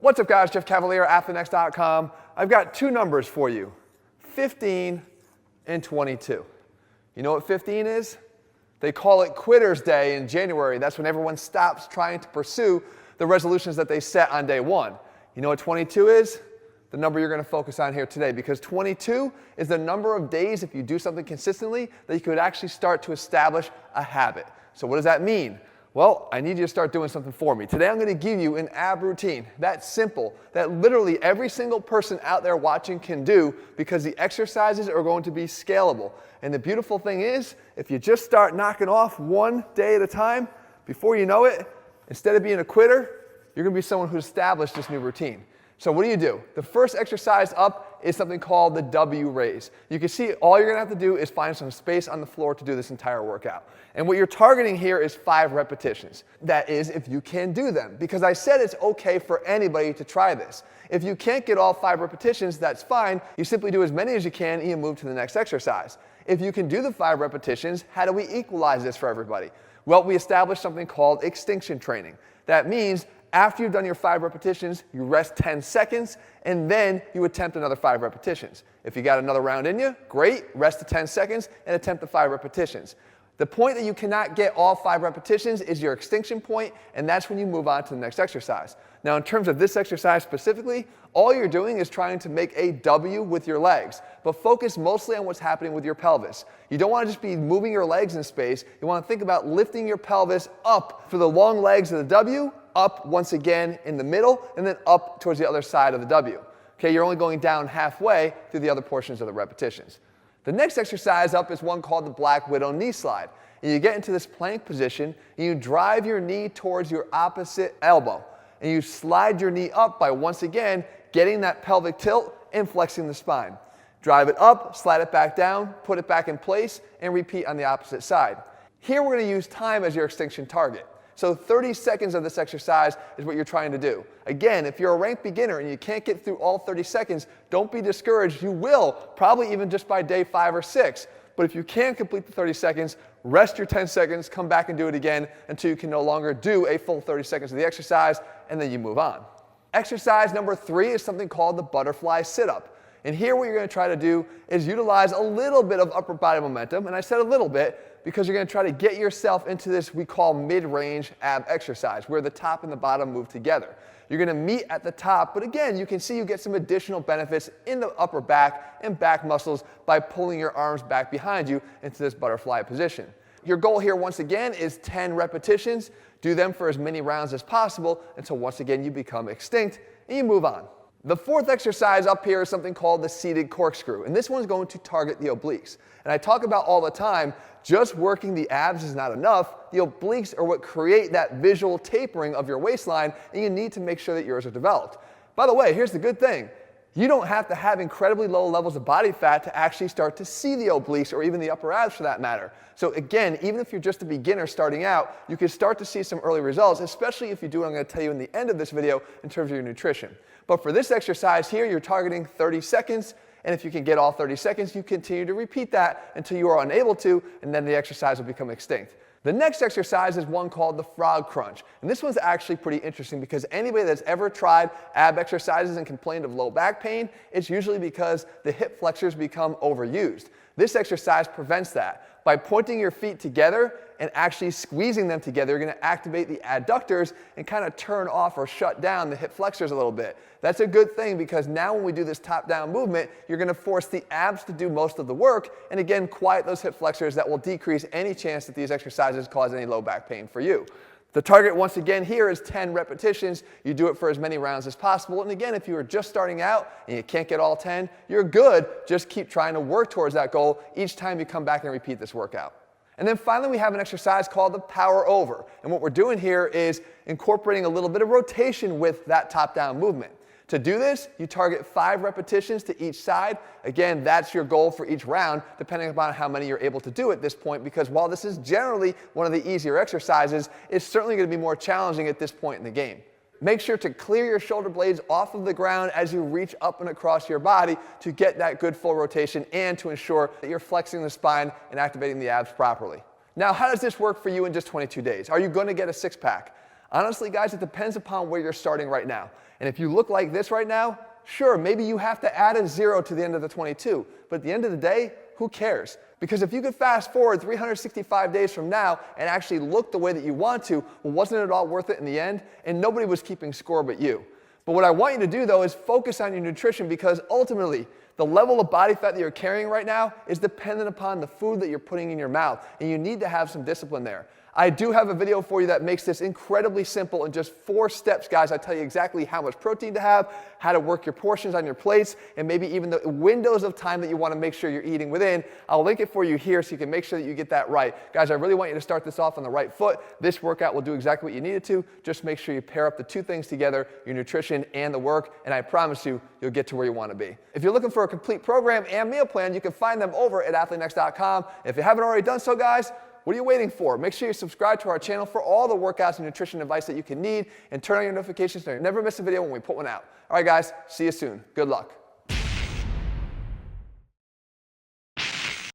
What's up guys, Jeff Cavaliere, ATHLEAN-X.com. I've got two numbers for you, 15 and 22. You know what 15 is? They call it Quitter's Day in January. That's when everyone stops trying to pursue the resolutions that they set on day one. You know what 22 is? The number you're going to focus on here today, because 22 is the number of days, if you do something consistently, that you could actually start to establish a habit. So what does that mean? Well, I need you to start doing something for me. Today I'm going to give you an ab routine that's simple, that literally every single person out there watching can do, because the exercises are going to be scalable. And the beautiful thing is, if you just start knocking off one day at a time, before you know it, instead of being a quitter, you're going to be someone who's established this new routine. So what do? The first exercise up is something called the W raise. You can see all you're going to have to do is find some space on the floor to do this entire workout. And what you're targeting here is 5 repetitions. That is, if you can do them. Because I said it's okay for anybody to try this. If you can't get all 5 repetitions, that's fine. You simply do as many as you can and you move to the next exercise. If you can do the 5 repetitions, how do we equalize this for everybody? Well, we establish something called extinction training. That means after you've done your 5 repetitions, you rest 10 seconds, and then you attempt another 5 repetitions. If you got another round in you, great, rest the 10 seconds and attempt the 5 repetitions. The point that you cannot get all 5 repetitions is your extinction point, and that's when you move on to the next exercise. Now, in terms of this exercise specifically, all you're doing is trying to make a W with your legs, but focus mostly on what's happening with your pelvis. You don't want to just be moving your legs in space. You want to think about lifting your pelvis up for the long legs of the W, up once again in the middle, and then up towards the other side of the W. Okay, you're only going down halfway through the other portions of the repetitions. The next exercise up is one called the Black Widow knee slide. And you get into this plank position, and you drive your knee towards your opposite elbow. And you slide your knee up by, once again, getting that pelvic tilt and flexing the spine. Drive it up, slide it back down, put it back in place, and repeat on the opposite side. Here we're going to use time as your extinction target. So 30 seconds of this exercise is what you're trying to do. Again, if you're a ranked beginner and you can't get through all 30 seconds, don't be discouraged. You will, probably even just by day 5 or 6. But if you can complete the 30 seconds, rest your 10 seconds, come back and do it again until you can no longer do a full 30 seconds of the exercise, and then you move on. Exercise number 3 is something called the butterfly sit-up. And here what you're going to try to do is utilize a little bit of upper body momentum, and I said a little bit because you're going to try to get yourself into this we call mid-range ab exercise, where the top and the bottom move together. You're going to meet at the top, but again, you can see you get some additional benefits in the upper back and back muscles by pulling your arms back behind you into this butterfly position. Your goal here, once again, is 10 repetitions. Do them for as many rounds as possible until once again you become extinct and you move on. The fourth exercise up here is something called the seated corkscrew, and this one's going to target the obliques. And I talk about all the time, just working the abs is not enough. The obliques are what create that visual tapering of your waistline, and you need to make sure that yours are developed. By the way, here's the good thing. You don't have to have incredibly low levels of body fat to actually start to see the obliques or even the upper abs for that matter. So again, even if you're just a beginner starting out, you can start to see some early results, especially if you do what I'm going to tell you in the end of this video in terms of your nutrition. But for this exercise here, you're targeting 30 seconds, and if you can get all 30 seconds, you continue to repeat that until you are unable to, and then the exercise will become extinct. The next exercise is one called the frog crunch. And this one's actually pretty interesting because anybody that's ever tried ab exercises and complained of low back pain, it's usually because the hip flexors become overused. This exercise prevents that. By pointing your feet together and actually squeezing them together, you're going to activate the adductors and kind of turn off or shut down the hip flexors a little bit. That's a good thing because now when we do this top-down movement, you're going to force the abs to do most of the work and again quiet those hip flexors that will decrease any chance that these exercises cause any low back pain for you. The target once again here is 10 repetitions. You do it for as many rounds as possible. And again, if you are just starting out and you can't get all 10, you're good. Just keep trying to work towards that goal each time you come back and repeat this workout. And then finally, we have an exercise called the power over. And what we're doing here is incorporating a little bit of rotation with that top-down movement. To do this, you target 5 repetitions to each side. Again, that's your goal for each round, depending upon how many you're able to do at this point, because while this is generally one of the easier exercises, it's certainly going to be more challenging at this point in the game. Make sure to clear your shoulder blades off of the ground as you reach up and across your body to get that good full rotation and to ensure that you're flexing the spine and activating the abs properly. Now, how does this work for you in just 22 days? Are you going to get a six-pack? Honestly, guys, it depends upon where you're starting right now. And if you look like this right now, sure, maybe you have to add a 0 to the end of the 22. But at the end of the day, who cares? Because if you could fast forward 365 days from now and actually look the way that you want to, well, wasn't it all worth it in the end? And nobody was keeping score but you. But what I want you to do, though, is focus on your nutrition, because ultimately, the level of body fat that you're carrying right now is dependent upon the food that you're putting in your mouth, and you need to have some discipline there. I do have a video for you that makes this incredibly simple in just 4 steps, guys. I tell you exactly how much protein to have, how to work your portions on your plates, and maybe even the windows of time that you want to make sure you're eating within. I'll link it for you here so you can make sure that you get that right. Guys, I really want you to start this off on the right foot. This workout will do exactly what you need it to. Just make sure you pair up the 2 things together, your nutrition and the work, and I promise you, you'll get to where you want to be. If you're looking for a complete program and meal plan, you can find them over at ATHLEAN-X.com. If you haven't already done so, guys, what are you waiting for? Make sure you subscribe to our channel for all the workouts and nutrition advice that you can need, and turn on your notifications so you never miss a video when we put one out. All right, guys, see you soon. Good luck.